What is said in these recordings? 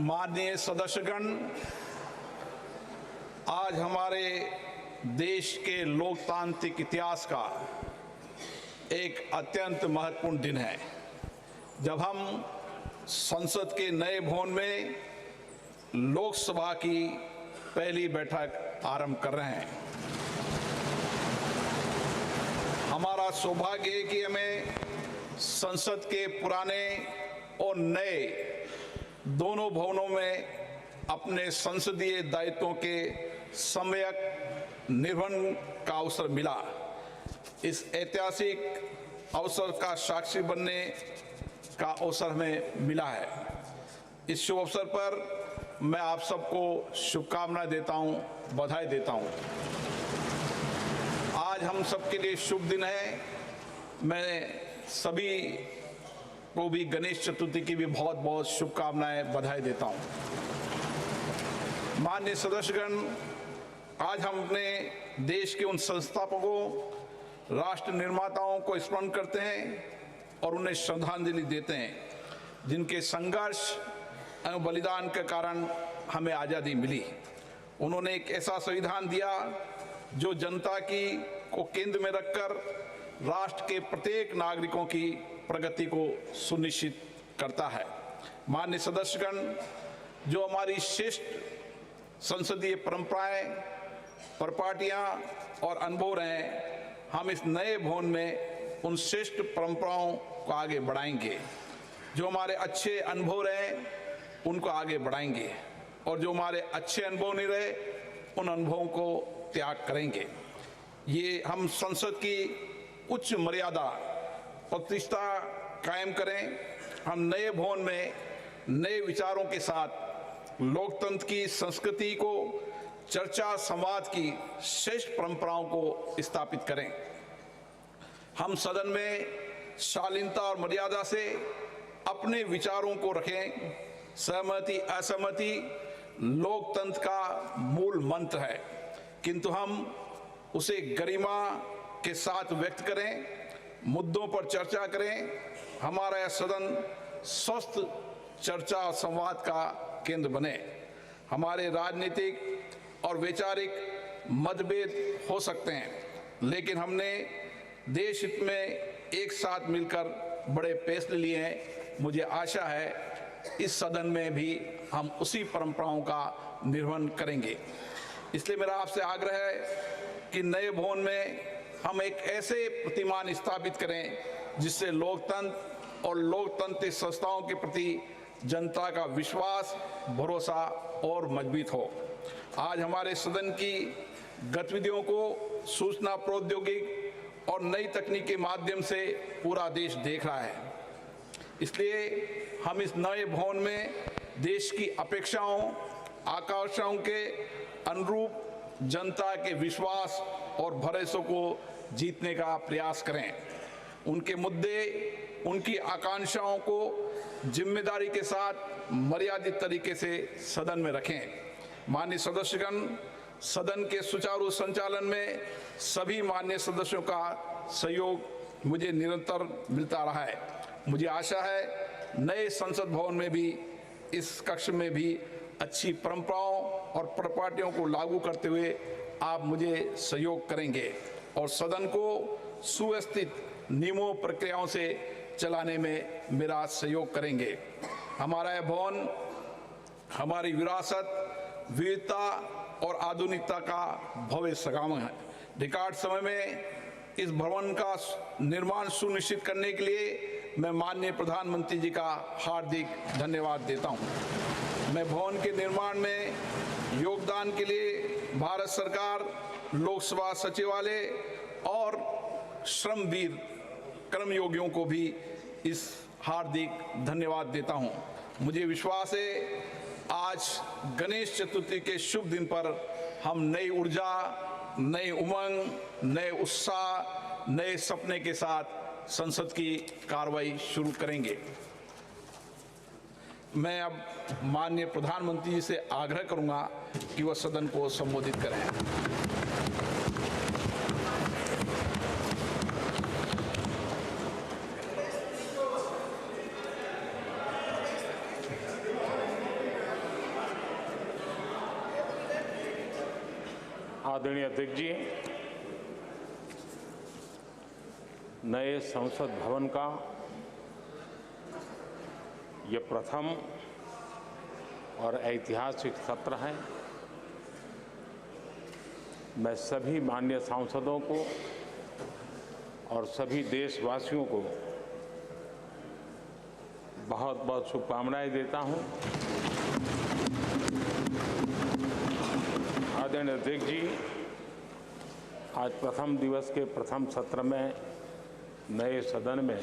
माननीय सदस्यगण, आज हमारे देश के लोकतांत्रिक इतिहास का एक अत्यंत महत्वपूर्ण दिन है, जब हम संसद के नए भवन में लोकसभा की पहली बैठक आरंभ कर रहे हैं। हमारा सौभाग्य है कि हमें संसद के पुराने और नए दोनों भवनों में अपने संसदीय दायित्वों के सम्यक निर्वहन का अवसर मिला। इस ऐतिहासिक अवसर का साक्षी बनने का अवसर हमें मिला है। इस शुभ अवसर पर मैं आप सबको शुभकामनाएं देता हूं, बधाई देता हूं। आज हम सबके लिए शुभ दिन है। मैं सभी को भी गणेश चतुर्थी की भी बहुत बहुत शुभकामनाएं, बधाई देता हूं। माननीय सदस्यगण, आज हम अपने देश के उन संस्थापकों, राष्ट्र निर्माताओं को स्मरण करते हैं और उन्हें श्रद्धांजलि देते हैं, जिनके संघर्ष एवं बलिदान के कारण हमें आज़ादी मिली। उन्होंने एक ऐसा संविधान दिया जो जनता को केंद्र में रखकर राष्ट्र के प्रत्येक नागरिकों की प्रगति को सुनिश्चित करता है। माननीय सदस्यगण, जो हमारी श्रेष्ठ संसदीय परंपराएं, परिपाटियां और अनुभव रहे, हम इस नए भवन में उन श्रेष्ठ परंपराओं को आगे बढ़ाएंगे। जो हमारे अच्छे अनुभव रहे उनको आगे बढ़ाएंगे और जो हमारे अच्छे अनुभव नहीं रहे उन अनुभवों को त्याग करेंगे। ये हम संसद की उच्च मर्यादा प्रतिष्ठा कायम करें। हम नए भवन में नए विचारों के साथ लोकतंत्र की संस्कृति को, चर्चा संवाद की श्रेष्ठ परंपराओं को स्थापित करें। हम सदन में शालीनता और मर्यादा से अपने विचारों को रखें। सहमति असहमति लोकतंत्र का मूल मंत्र है, किंतु हम उसे गरिमा के साथ व्यक्त करें, मुद्दों पर चर्चा करें। हमारा यह सदन स्वस्थ चर्चा और संवाद का केंद्र बने। हमारे राजनीतिक और वैचारिक मतभेद हो सकते हैं, लेकिन हमने देश हित में एक साथ मिलकर बड़े फैसले लिए हैं। मुझे आशा है इस सदन में भी हम उसी परंपराओं का निर्वहन करेंगे। इसलिए मेरा आपसे आग्रह है कि नए भवन में हम एक ऐसे प्रतिमान स्थापित करें जिससे लोकतंत्र और लोकतांत्रिक संस्थाओं के प्रति जनता का विश्वास, भरोसा और मजबूत हो। आज हमारे सदन की गतिविधियों को सूचना प्रौद्योगिकी और नई तकनीक के माध्यम से पूरा देश देख रहा है। इसलिए हम इस नए भवन में देश की अपेक्षाओं, आकांक्षाओं के अनुरूप जनता के विश्वास और भरोसे को जीतने का प्रयास करें। उनके मुद्दे, उनकी आकांक्षाओं को जिम्मेदारी के साथ मर्यादित तरीके से सदन में रखें। माननीय सदस्यगण, सदन के सुचारू संचालन में सभी माननीय सदस्यों का सहयोग मुझे निरंतर मिलता रहा है। मुझे आशा है नए संसद भवन में भी, इस कक्ष में भी अच्छी परंपराओं और परिपाटियों को लागू करते हुए आप मुझे सहयोग करेंगे और सदन को सुव्यवस्थित नियमों प्रक्रियाओं से चलाने में मेरा सहयोग करेंगे। हमारा यह भवन हमारी विरासत, विविधता और आधुनिकता का भव्य संगम है। रिकॉर्ड समय में इस भवन का निर्माण सुनिश्चित करने के लिए मैं माननीय प्रधानमंत्री जी का हार्दिक धन्यवाद देता हूं। मैं भवन के निर्माण में योगदान के लिए भारत सरकार, लोकसभा सचिवालय और श्रमवीर कर्मयोगियों को भी इस हार्दिक धन्यवाद देता हूं। मुझे विश्वास है आज गणेश चतुर्थी के शुभ दिन पर हम नई ऊर्जा, नई उमंग, नए उत्साह, नए सपने के साथ संसद की कार्रवाई शुरू करेंगे। मैं अब माननीय प्रधानमंत्री जी से आग्रह करूंगा कि वह सदन को संबोधित करें। आदरणीय अध्यक्ष जी, नए संसद भवन का ये प्रथम और ऐतिहासिक सत्र है। मैं सभी माननीय सांसदों को और सभी देशवासियों को बहुत बहुत शुभकामनाएं देता हूं। आदरणीय अध्यक्ष जी, आज प्रथम दिवस के प्रथम सत्र में नए सदन में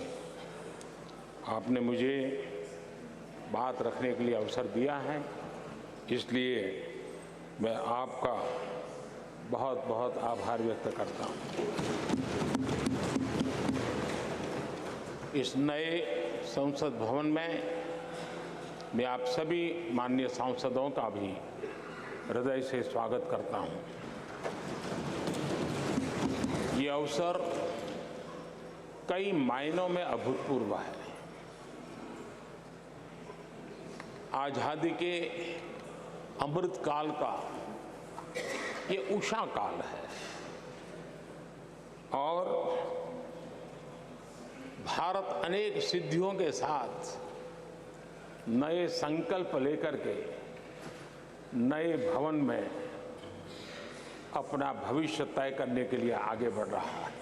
आपने मुझे बात रखने के लिए अवसर दिया है, इसलिए मैं आपका बहुत बहुत आभार व्यक्त करता हूं। इस नए संसद भवन में मैं आप सभी माननीय सांसदों का भी हृदय से स्वागत करता हूं। ये अवसर कई मायनों में अभूतपूर्व है। आजादी के अमृत काल का ये उषा काल है और भारत अनेक सिद्धियों के साथ नए संकल्प लेकर के नए भवन में अपना भविष्य तय करने के लिए आगे बढ़ रहा है।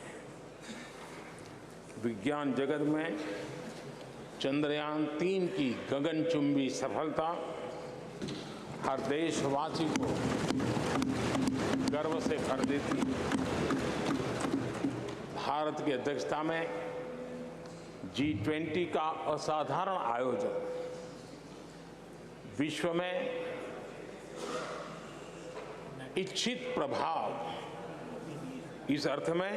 विज्ञान जगत में चंद्रयान 3 की गगनचुंबी सफलता हर देशवासी को गर्व से भर देती है। भारत की अध्यक्षता में G20 का असाधारण आयोजन विश्व में इच्छित प्रभाव, इस अर्थ में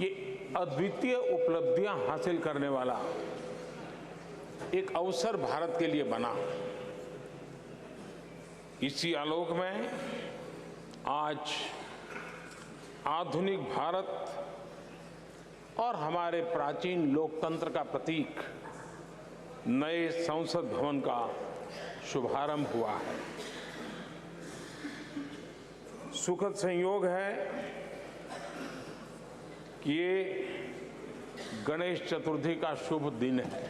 ये अद्वितीय उपलब्धियां हासिल करने वाला एक अवसर भारत के लिए बना। इसी आलोक में आज आधुनिक भारत और हमारे प्राचीन लोकतंत्र का प्रतीक नए संसद भवन का शुभारंभ हुआ है। सुखद संयोग है कि ये गणेश चतुर्थी का शुभ दिन है।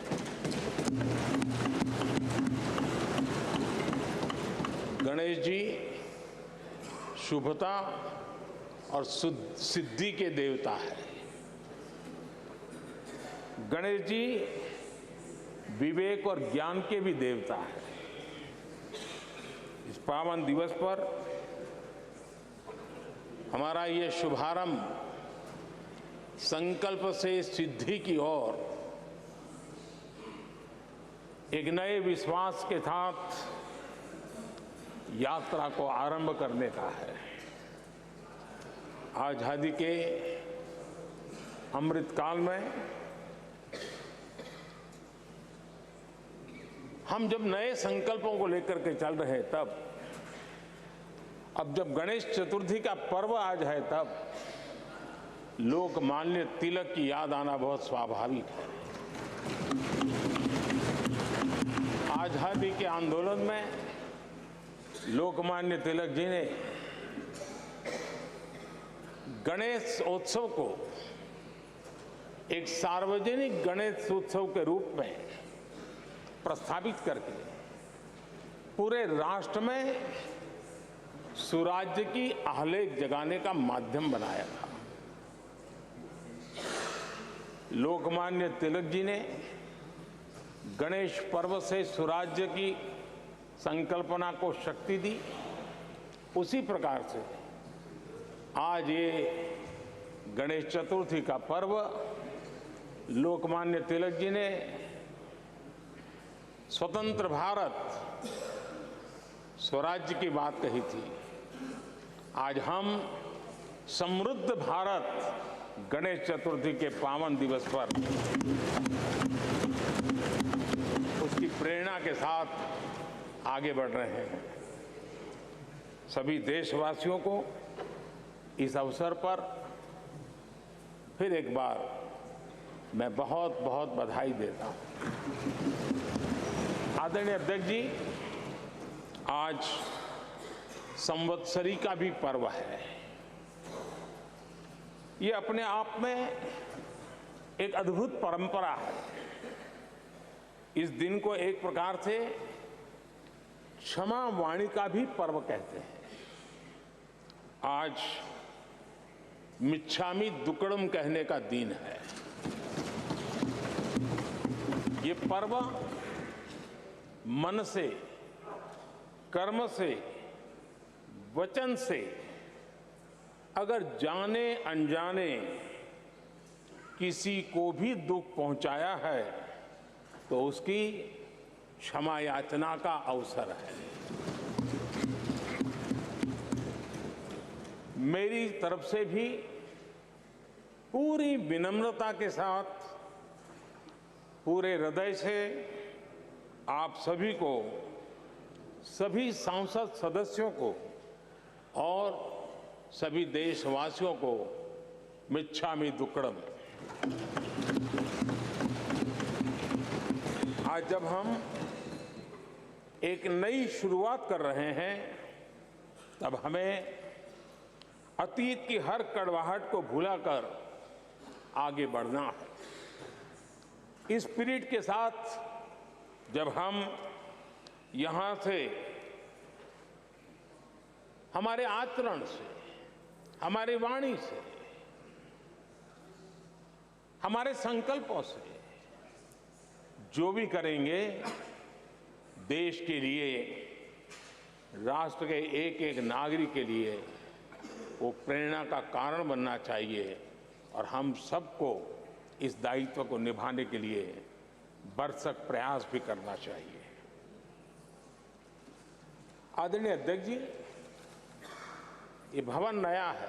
गणेश जी शुभता और सिद्धि के देवता है। गणेश जी विवेक और ज्ञान के भी देवता है। इस पावन दिवस पर हमारा ये शुभारंभ संकल्प से सिद्धि की ओर एक नए विश्वास के साथ यात्रा को आरंभ करने का है। आजादी के अमृत काल में हम जब नए संकल्पों को लेकर के चल रहे हैं, तब अब जब गणेश चतुर्थी का पर्व आज है, तब लोकमान्य तिलक की याद आना बहुत स्वाभाविक है। आजादी के आंदोलन में लोकमान्य तिलक जी ने गणेश उत्सव को एक सार्वजनिक गणेश उत्सव के रूप में प्रस्तावित करके पूरे राष्ट्र में सुराज्य की आहलेख जगाने का माध्यम बनाया था। लोकमान्य तिलक जी ने गणेश पर्व से सुराज्य की संकल्पना को शक्ति दी। उसी प्रकार से आज ये गणेश चतुर्थी का पर्व लोकमान्य तिलक जी ने स्वतंत्र भारत स्वराज्य की बात कही थी। आज हम समृद्ध भारत गणेश चतुर्थी के पावन दिवस पर उसकी प्रेरणा के साथ आगे बढ़ रहे हैं। सभी देशवासियों को इस अवसर पर फिर एक बार मैं बहुत बहुत बधाई देता हूं। आदरणीय अध्यक्ष जी, आज संवत्सरी का भी पर्व है। ये अपने आप में एक अद्भुत परंपरा है। इस दिन को एक प्रकार से क्षमा वाणी का भी पर्व कहते हैं। आज मिच्छामी दुक्कड़म कहने का दिन है। ये पर्व मन से, कर्म से, वचन से अगर जाने अनजाने किसी को भी दुख पहुंचाया है तो उसकी क्षमा याचना का अवसर है। मेरी तरफ से भी पूरी विनम्रता के साथ, पूरे हृदय से आप सभी को, सभी सांसद सदस्यों को और सभी देशवासियों को मिच्छामी दुक्कड़म। आज जब हम एक नई शुरुआत कर रहे हैं तब हमें अतीत की हर कड़वाहट को भुलाकर आगे बढ़ना है। इस स्पिरिट के साथ जब हम यहां से हमारे आचरण से, हमारी वाणी से, हमारे संकल्पों से जो भी करेंगे देश के लिए, राष्ट्र के एक एक नागरिक के लिए वो प्रेरणा का कारण बनना चाहिए और हम सबको इस दायित्व को निभाने के लिए भरसक प्रयास भी करना चाहिए। आदरणीय अध्यक्ष जी, ये भवन नया है,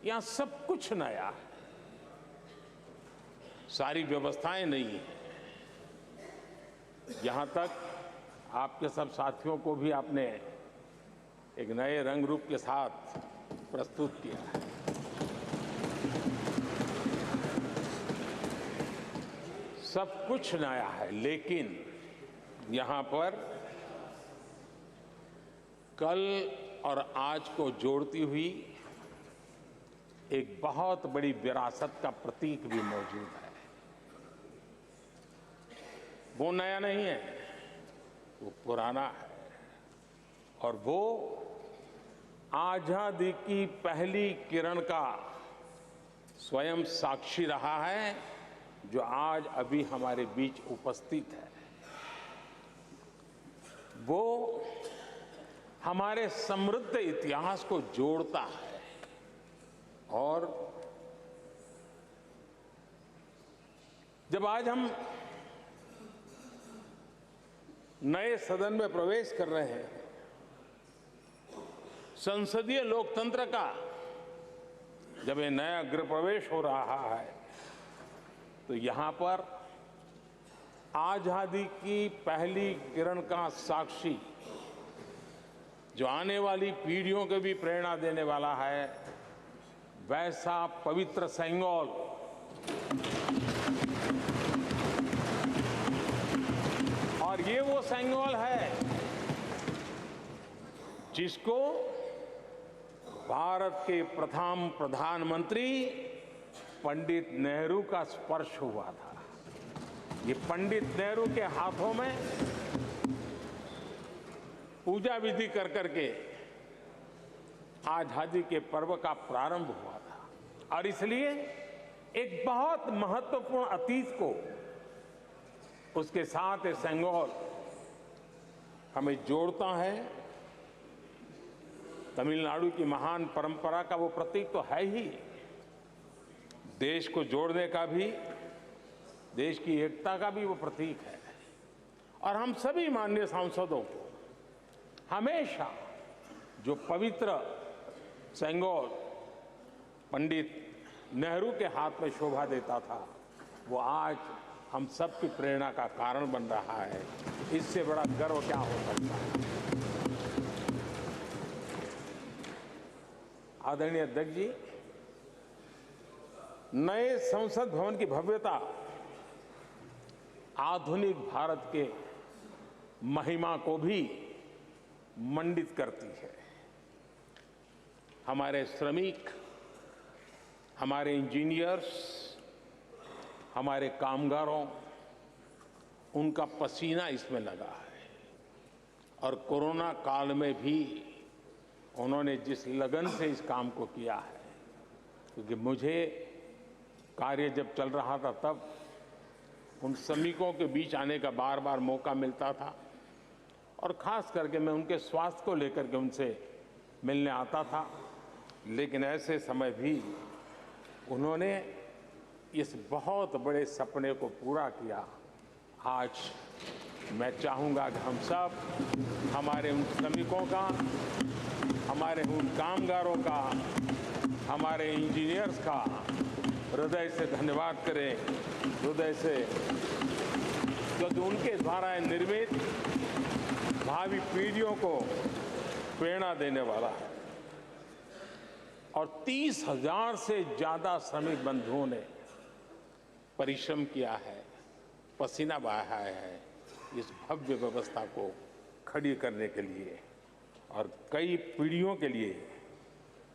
यहां सब कुछ नया है, सारी व्यवस्थाएं नई हैं। यहां तक आपके सब साथियों को भी आपने एक नए रंग रूप के साथ प्रस्तुत किया है। सब कुछ नया है, लेकिन यहां पर कल और आज को जोड़ती हुई एक बहुत बड़ी विरासत का प्रतीक भी मौजूद है। वो नया नहीं है, वो पुराना है और वो आजादी की पहली किरण का स्वयं साक्षी रहा है जो आज अभी हमारे बीच उपस्थित है। वो हमारे समृद्ध इतिहास को जोड़ता है और जब आज हम नए सदन में प्रवेश कर रहे हैं, संसदीय लोकतंत्र का जब ये नया गृह प्रवेश हो रहा है तो यहां पर आजादी की पहली किरण का साक्षी जो आने वाली पीढ़ियों को भी प्रेरणा देने वाला है, वैसा पवित्र सेंगोल और ये वो सेंगोल है जिसको भारत के प्रथम प्रधानमंत्री पंडित नेहरू का स्पर्श हुआ था। ये पंडित नेहरू के हाथों में पूजा विधि कर करके आजादी के पर्व का प्रारंभ हुआ था और इसलिए एक बहुत महत्वपूर्ण अतीत को उसके साथ सेंगोल हमें जोड़ता है। तमिलनाडु की महान परंपरा का वो प्रतीक तो है ही, देश को जोड़ने का भी, देश की एकता का भी वो प्रतीक है। और हम सभी माननीय सांसदों को हमेशा जो पवित्र सेंगोल पंडित नेहरू के हाथ में शोभा देता था, वो आज हम सब की प्रेरणा का कारण बन रहा है। इससे बड़ा गर्व क्या हो सकता है। आदरणीय अध्यक्ष जी, नए संसद भवन की भव्यता आधुनिक भारत के महिमा को भी मंडित करती है। हमारे श्रमिक, हमारे इंजीनियर्स, हमारे कामगारों, उनका पसीना इसमें लगा है और कोरोना काल में भी उन्होंने जिस लगन से इस काम को किया है, क्योंकि मुझे कार्य जब चल रहा था तब उन श्रमिकों के बीच आने का बार बार मौका मिलता था और खास करके मैं उनके स्वास्थ्य को लेकर के उनसे मिलने आता था। लेकिन ऐसे समय भी उन्होंने इस बहुत बड़े सपने को पूरा किया। आज मैं चाहूँगा कि हम सब हमारे उन श्रमिकों का, हमारे उन कामगारों का, हमारे इंजीनियर्स का हृदय से धन्यवाद करें, हृदय से, क्योंकि उनके द्वारा निर्मित भावी पीढ़ियों को प्रेरणा देने वाला है। और 30,000 से ज्यादा श्रमिक बंधुओं ने परिश्रम किया है, पसीना बहाया है इस भव्य व्यवस्था को खड़ी करने के लिए, और कई पीढ़ियों के लिए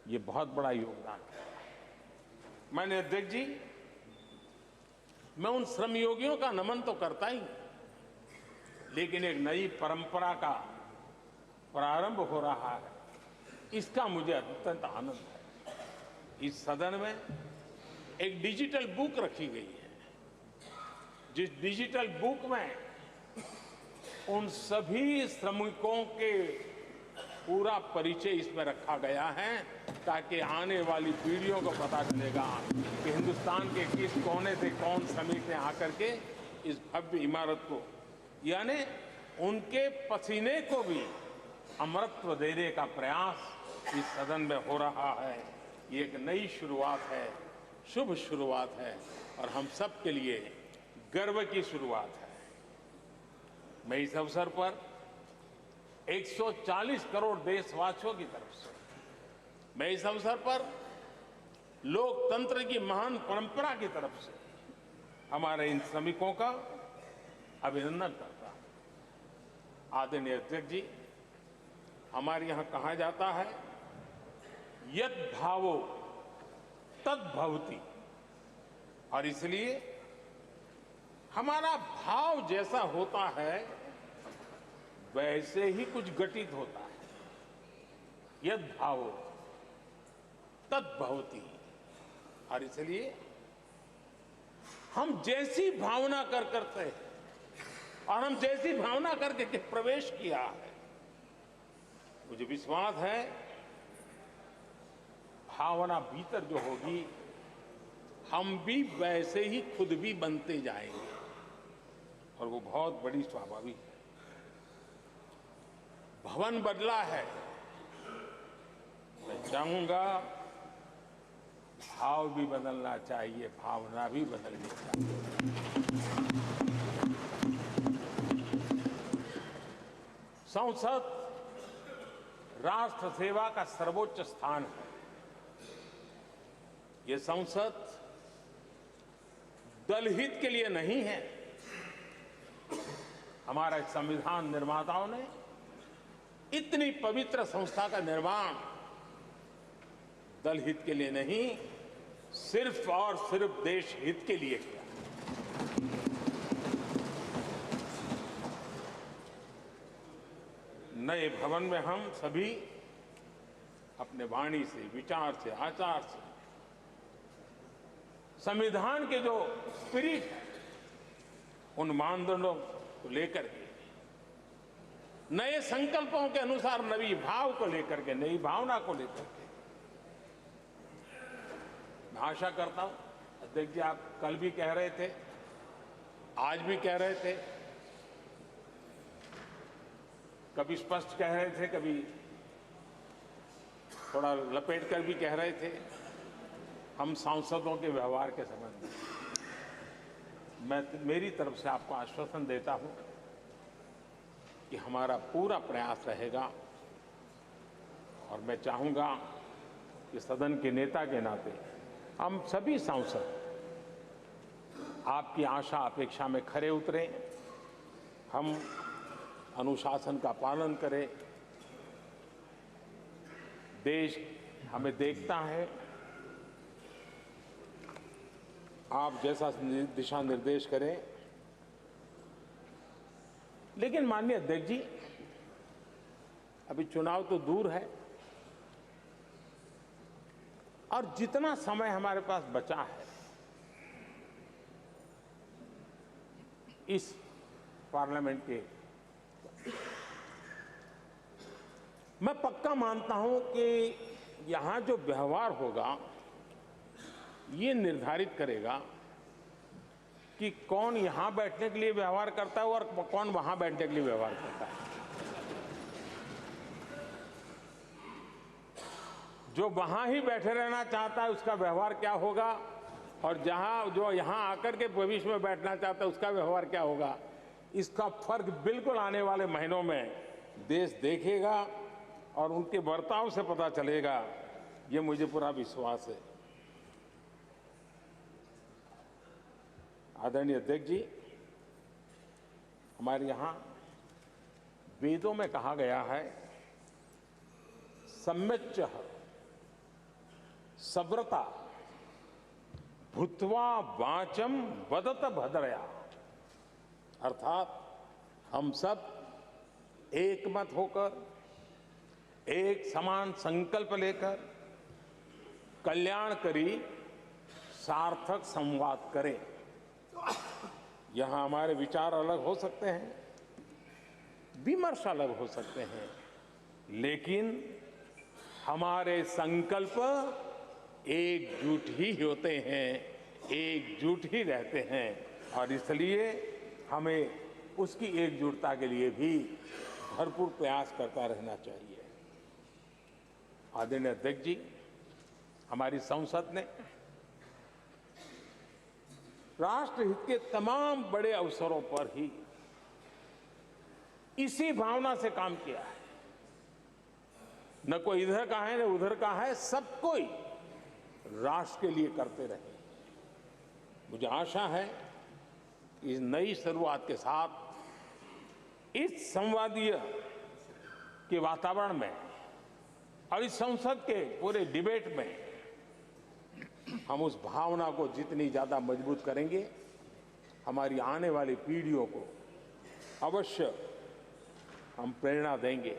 ये बहुत बड़ा योगदान है। माननीय अध्यक्ष जी, मैं उन श्रमयोगियों का नमन तो करता ही, लेकिन एक नई परंपरा का प्रारंभ हो रहा है, इसका मुझे अत्यंत आनंद है। इस सदन में एक डिजिटल बुक रखी गई है, जिस डिजिटल बुक में उन सभी श्रमिकों के पूरा परिचय इसमें रखा गया है, ताकि आने वाली पीढ़ियों को पता चलेगा कि हिंदुस्तान के किस कोने से कौन श्रमिक ने आकर के इस भव्य इमारत को, यानी उनके पसीने को भी अमरत्व देने का प्रयास इस सदन में हो रहा है। ये एक नई शुरुआत है, शुभ शुरुआत है और हम सब के लिए गर्व की शुरुआत है। मैं इस अवसर पर 140 करोड़ देशवासियों की तरफ से, मैं इस अवसर पर लोकतंत्र की महान परंपरा की तरफ से हमारे इन श्रमिकों का अभिनंदन करता हूं। आदरणीय अध्यक्ष जी, हमारे यहां कहा जाता है यद भावो तद भवति, और इसलिए हमारा भाव जैसा होता है वैसे ही कुछ घटित होता है। यद भावो तद भवति, और इसलिए हम जैसी भावना करते हैं और हम जैसी भावना करके प्रवेश किया है, मुझे विश्वास है भावना भीतर जो होगी हम भी वैसे ही खुद भी बनते जाएंगे, और वो बहुत बड़ी स्वाभाविक है। भवन बदला है, मैं चाहूंगा भाव भी बदलना चाहिए, भावना भी बदलनी चाहिए। संसद राष्ट्र सेवा का सर्वोच्च स्थान है। ये संसद दलहित के लिए नहीं है। हमारे संविधान निर्माताओं ने इतनी पवित्र संस्था का निर्माण दलहित के लिए नहीं, सिर्फ और सिर्फ देश हित के लिए किया। नए भवन में हम सभी अपने वाणी से, विचार से, आचार से संविधान के जो स्पिरिट है उन मानदंडों को लेकर के, नए संकल्पों के अनुसार नई भाव को लेकर के, नई भावना को लेकर के, मैं आशा करता हूं अध्यक्ष जी, आप कल भी कह रहे थे, आज भी कह रहे थे, कभी स्पष्ट कह रहे थे, कभी थोड़ा लपेट कर भी कह रहे थे, हम सांसदों के व्यवहार के संबंध में मैं मेरी तरफ से आपको आश्वासन देता हूं कि हमारा पूरा प्रयास रहेगा, और मैं चाहूंगा कि सदन के नेता के नाते हम सभी सांसद आपकी आशा अपेक्षा में खरे उतरें, हम अनुशासन का पालन करें, देश हमें देखता है, आप जैसा दिशा निर्देश करें। लेकिन माननीय अध्यक्ष जी, अभी चुनाव तो दूर है और जितना समय हमारे पास बचा है इस पार्लियामेंट के, मैं पक्का मानता हूं कि यहां जो व्यवहार होगा ये निर्धारित करेगा कि कौन यहां बैठने के लिए व्यवहार करता है और कौन वहां बैठने के लिए व्यवहार करता है। जो वहां ही बैठे रहना चाहता है उसका व्यवहार क्या होगा, और जो यहां आकर के भविष्य में बैठना चाहता है उसका व्यवहार क्या होगा, इसका फर्क बिल्कुल आने वाले महीनों में देश देखेगा और उनके बर्ताव से पता चलेगा, ये मुझे पूरा विश्वास है। आदरणीय अध्यक्ष जी, हमारे यहां वेदों में कहा गया है, सम्यच्च सब्रता भूत्वा वाचम वदत भद्रया, अर्थात हम सब एक मत होकर, एक समान संकल्प लेकर कल्याणकारी सार्थक संवाद करें। यहां हमारे विचार अलग हो सकते हैं, विमर्श अलग हो सकते हैं, लेकिन हमारे संकल्प एकजुट ही होते हैं, एकजुट ही रहते हैं, और इसलिए हमें उसकी एकजुटता के लिए भी भरपूर प्रयास करता रहना चाहिए। आदरणीय अध्यक्ष जी, हमारी संसद ने राष्ट्रहित के तमाम बड़े अवसरों पर ही इसी भावना से काम किया है। न कोई इधर का है न उधर का है, सब कोई राष्ट्र के लिए करते रहे। मुझे आशा है इस नई शुरुआत के साथ इस संवादीय के वातावरण में और इस संसद के पूरे डिबेट में हम उस भावना को जितनी ज्यादा मजबूत करेंगे, हमारी आने वाली पीढ़ियों को अवश्य हम प्रेरणा देंगे।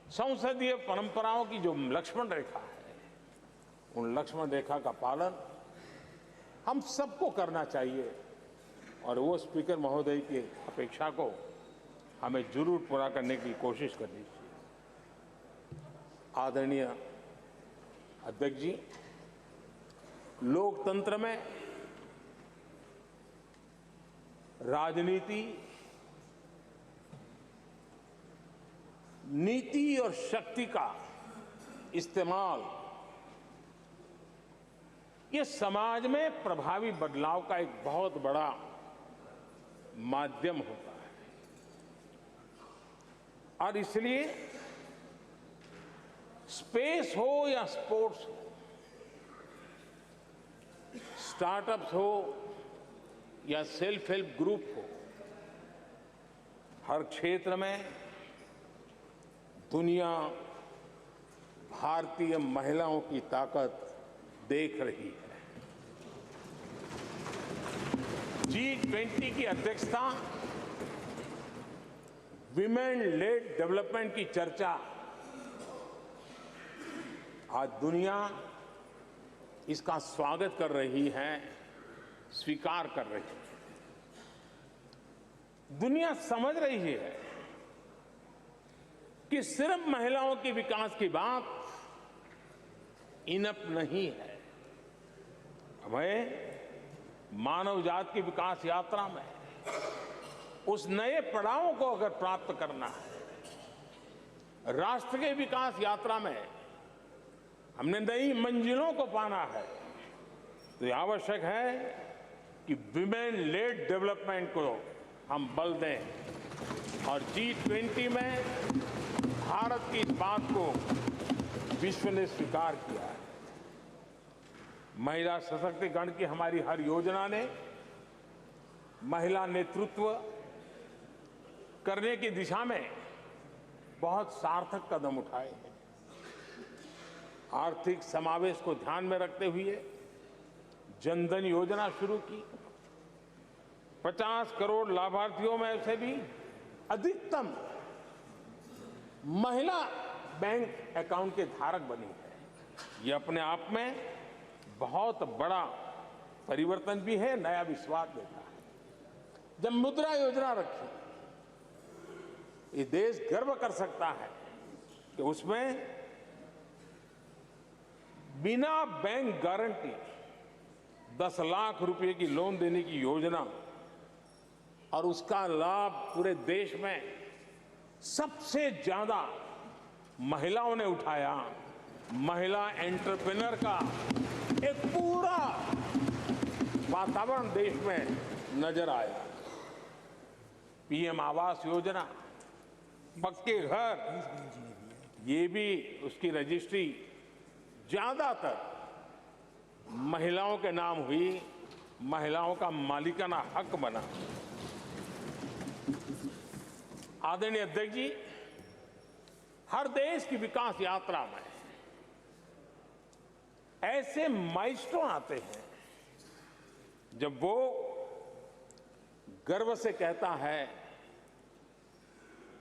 संसदीय परंपराओं की जो लक्ष्मण रेखा है, उन लक्ष्मण रेखा का पालन हम सबको करना चाहिए, और वो स्पीकर महोदय की अपेक्षा को हमें जरूर पूरा करने की कोशिश करनी चाहिए। आदरणीय अध्यक्ष जी, लोकतंत्र में राजनीति, नीति और शक्ति का इस्तेमाल ये समाज में प्रभावी बदलाव का एक बहुत बड़ा माध्यम होता है, और इसलिए स्पेस हो या स्पोर्ट्स हो, स्टार्टअप्स हो या सेल्फ हेल्प ग्रुप हो, हर क्षेत्र में दुनिया भारतीय महिलाओं की ताकत देख रही है। G20 की अध्यक्षता, विमेन लेड डेवलपमेंट की चर्चा आज दुनिया इसका स्वागत कर रही है, स्वीकार कर रही है। दुनिया समझ रही है कि सिर्फ महिलाओं के विकास की बात इनफ नहीं है। हमें मानव जाति की विकास यात्रा में उस नए पड़ाव को अगर प्राप्त करना है, राष्ट्र के विकास यात्रा में हमने नई मंजिलों को पाना है, तो यह आवश्यक है कि विमेन लेड डेवलपमेंट को हम बल दें। और G20 में भारत की इस बात को विश्व ने स्वीकार किया है। महिला सशक्तिकरण की हमारी हर योजना ने महिला नेतृत्व करने की दिशा में बहुत सार्थक कदम उठाए हैं। आर्थिक समावेश को ध्यान में रखते हुए जनधन योजना शुरू की। 50 करोड़ लाभार्थियों में से भी अधिकतम महिला बैंक अकाउंट के धारक बनी है। ये अपने आप में बहुत बड़ा परिवर्तन भी है, नया विश्वास देता है। जब मुद्रा योजना रखी, ये देश गर्व कर सकता है कि उसमें बिना बैंक गारंटी 10 लाख रुपए की लोन देने की योजना, और उसका लाभ पूरे देश में सबसे ज्यादा महिलाओं ने उठाया। महिला एंटरप्रेन्योर का एक पूरा वातावरण देश में नजर आया। पीएम आवास योजना, पक्के घर, ये भी उसकी रजिस्ट्री ज्यादातर महिलाओं के नाम हुई, महिलाओं का मालिकाना हक बना। आदरणीय अध्यक्ष जी, हर देश की विकास यात्रा में ऐसे माइलस्टोन आते हैं जब वो गर्व से कहता है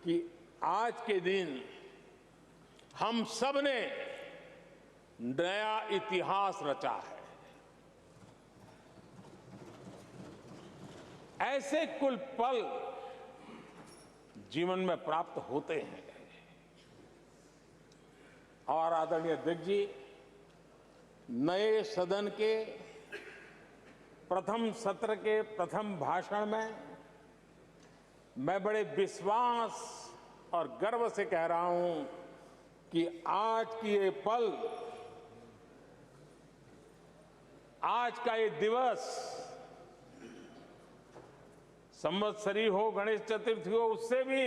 कि आज के दिन हम सब ने नया इतिहास रचा है। ऐसे कुल पल जीवन में प्राप्त होते हैं। और आदरणीय अध्यक्ष जी, नए सदन के प्रथम सत्र के प्रथम भाषण में मैं बड़े विश्वास और गर्व से कह रहा हूं कि आज की ये पल, आज का ये दिवस, संवत्सरी हो, गणेश चतुर्थी हो, उससे भी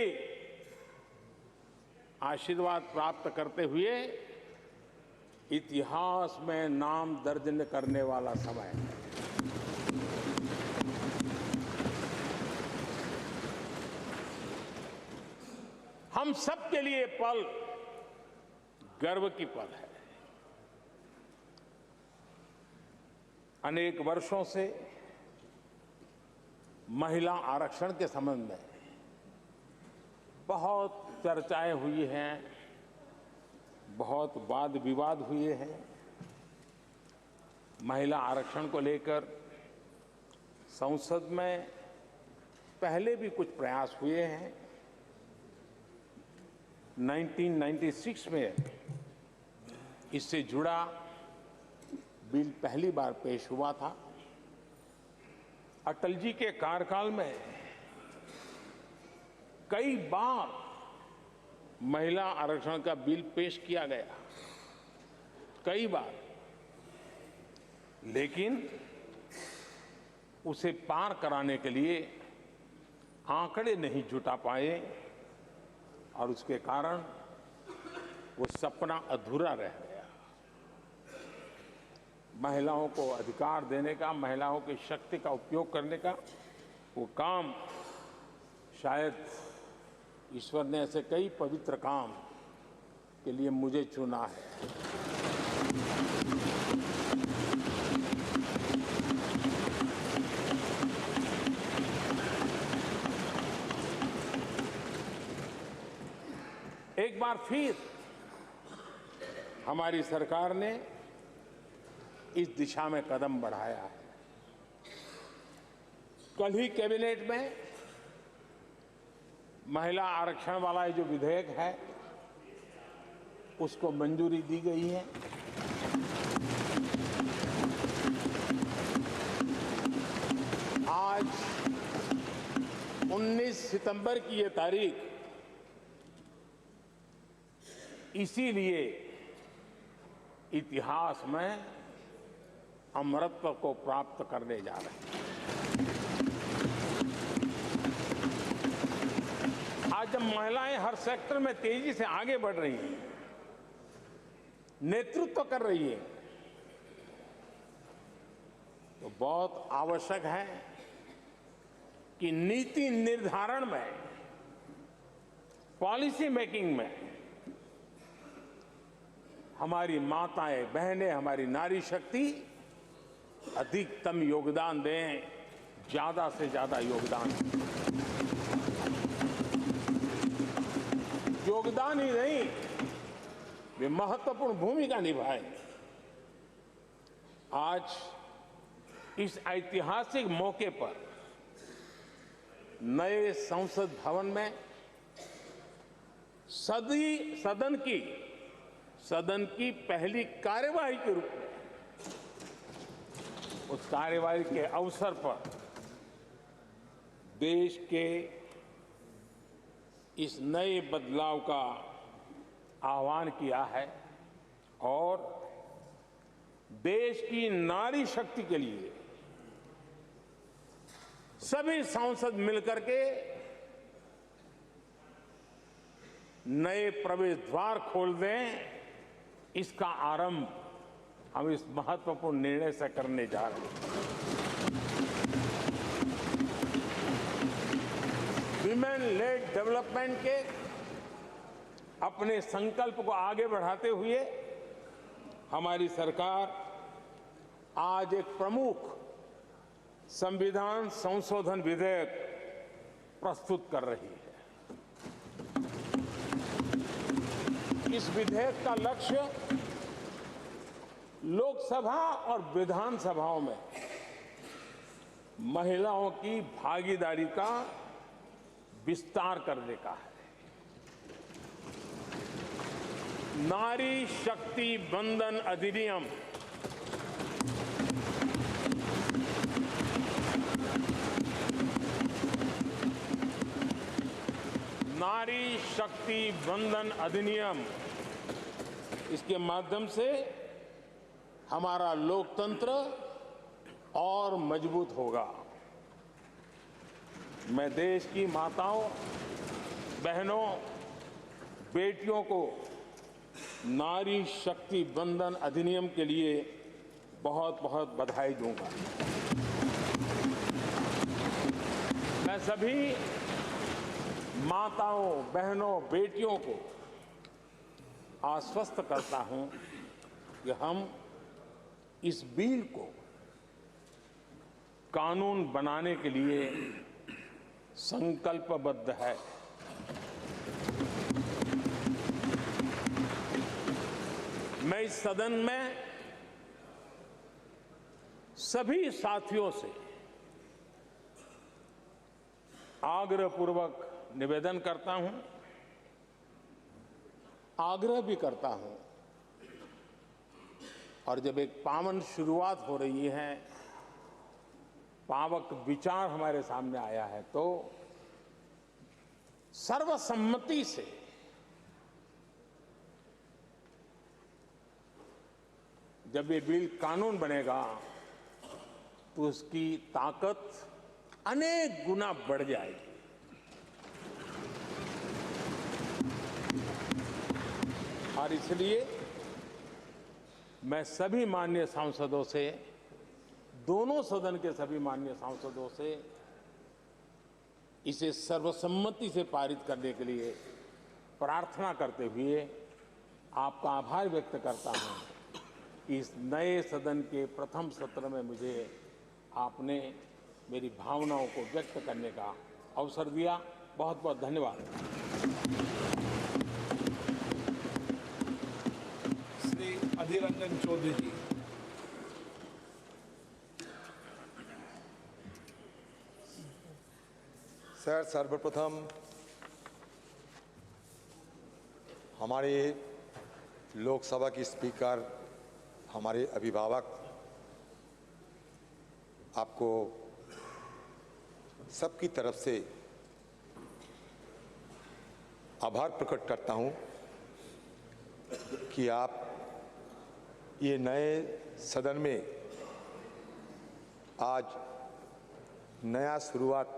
आशीर्वाद प्राप्त करते हुए इतिहास में नाम दर्ज करने वाला समय है। हम सब के लिए पल गर्व की पल है। अनेक वर्षों से महिला आरक्षण के संबंध में बहुत चर्चाएं हुई हैं, बहुत वाद विवाद हुए हैं। महिला आरक्षण को लेकर संसद में पहले भी कुछ प्रयास हुए हैं। 1996 में इससे जुड़ा बिल पहली बार पेश हुआ था। अटल जी के कार्यकाल में कई बार महिला आरक्षण का बिल पेश किया गया, कई बार, लेकिन उसे पार कराने के लिए आंकड़े नहीं जुटा पाए और उसके कारण वो सपना अधूरा रह गया। महिलाओं को अधिकार देने का, महिलाओं की शक्ति का उपयोग करने का वो काम, शायद ईश्वर ने ऐसे कई पवित्र काम के लिए मुझे चुना है। एक बार फिर हमारी सरकार ने इस दिशा में कदम बढ़ाया है। कल ही कैबिनेट में महिला आरक्षण वाला जो विधेयक है उसको मंजूरी दी गई है। आज 19 सितंबर की ये तारीख इसीलिए इतिहास में अमरत्व को प्राप्त करने जा रहे हैं। आज जब महिलाएं हर सेक्टर में तेजी से आगे बढ़ रही हैं, नेतृत्व कर रही हैं, तो बहुत आवश्यक है कि नीति निर्धारण में, पॉलिसी मेकिंग में हमारी माताएं बहनें, हमारी नारी शक्ति अधिकतम योगदान दें, ज्यादा से ज्यादा योगदान दें। योगदान ही नहीं, वे महत्वपूर्ण भूमिका निभाएं। आज इस ऐतिहासिक मौके पर नए संसद भवन में सदन की पहली कार्यवाही के रूप में उस कार्यवाही के अवसर पर देश के इस नए बदलाव का आह्वान किया है और देश की नारी शक्ति के लिए सभी सांसद मिलकर के नए प्रवेश द्वार खोल दें, इसका आरंभ हम इस महत्वपूर्ण निर्णय से करने जा रहे हैं। विमेन लेड डेवलपमेंट के अपने संकल्प को आगे बढ़ाते हुए हमारी सरकार आज एक प्रमुख संविधान संशोधन विधेयक प्रस्तुत कर रही है। इस विधेयक का लक्ष्य लोकसभा और विधानसभाओं में महिलाओं की भागीदारी का विस्तार करने का है। नारी शक्ति बंधन अधिनियम नारी शक्ति बंधन अधिनियम, इसके माध्यम से हमारा लोकतंत्र और मजबूत होगा। मैं देश की माताओं, बहनों, बेटियों को नारी शक्ति बंधन अधिनियम के लिए बहुत बहुत बधाई दूंगा। मैं सभी माताओं, बहनों, बेटियों को आश्वस्त करता हूं कि हम इस बिल को कानून बनाने के लिए संकल्पबद्ध है। मैं इस सदन में सभी साथियों से आग्रहपूर्वक निवेदन करता हूं, आग्रह भी करता हूं, और जब एक पावन शुरुआत हो रही है, पावक विचार हमारे सामने आया है, तो सर्वसम्मति से जब ये बिल कानून बनेगा तो उसकी ताकत अनेक गुना बढ़ जाएगी। और इसलिए मैं सभी माननीय सांसदों से, दोनों सदन के सभी माननीय सांसदों से इसे सर्वसम्मति से पारित करने के लिए प्रार्थना करते हुए आपका आभार व्यक्त करता हूं कि इस नए सदन के प्रथम सत्र में मुझे आपने मेरी भावनाओं को व्यक्त करने का अवसर दिया। बहुत बहुत धन्यवाद। श्री अधीर रंजन चौधरी जी। सर, सर्वप्रथम हमारे लोकसभा की स्पीकर, हमारे अभिभावक, आपको सबकी तरफ से आभार प्रकट करता हूं कि आप ये नए सदन में आज नया शुरुआत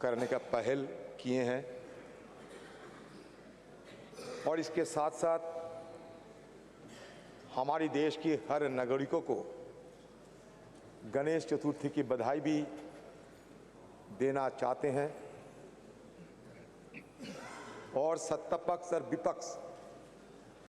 करने का पहल किए हैं और इसके साथ साथ हमारी देश की हर नागरिकों को गणेश चतुर्थी की बधाई भी देना चाहते हैं। और सत्ता पक्ष और विपक्ष